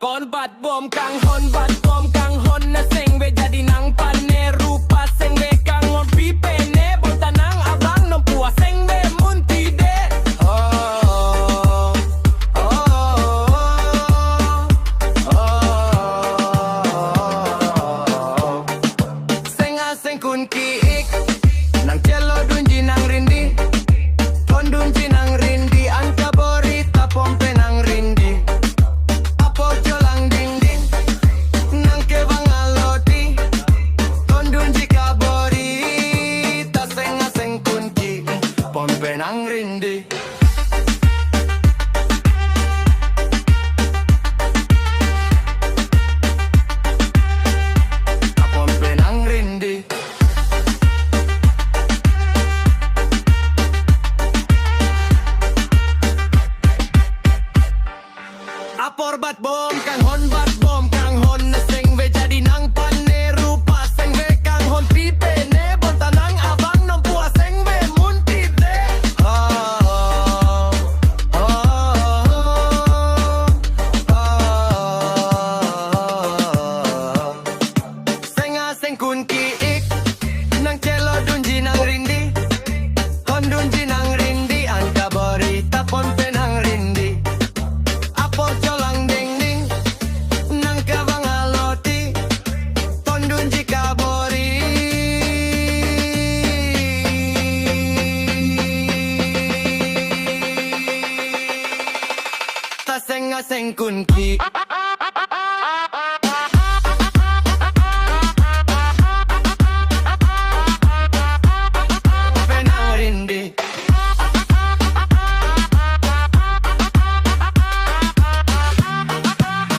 hon bat bom kang hon bat bom kang hon na sing we jadi nang pane rupa sing we kang hon pipe ne bota nang abang no puas sing we munti de sing a sing kun kiik nang cello dunji nang rindi ton dunji nang rindi angka borita pompe nang rindi apo jolang ding ding nang ke bangaloti ton dunji ka borita senga seng kunci pompe nang rindi pompe nang rindi apor bat bom kang hon bat bom kang hon na sing we jadi nang pane rupa sing we kang hon pipe ne bota nang abang no puas sing we munti de sing a sing kun kiik nang cello dunji nang rindi hon dunji nang rindi angka borita pompe nang rindi apor jolang ding ding nang ka bangaloti ton dunji ka bori ta senga seng kun ki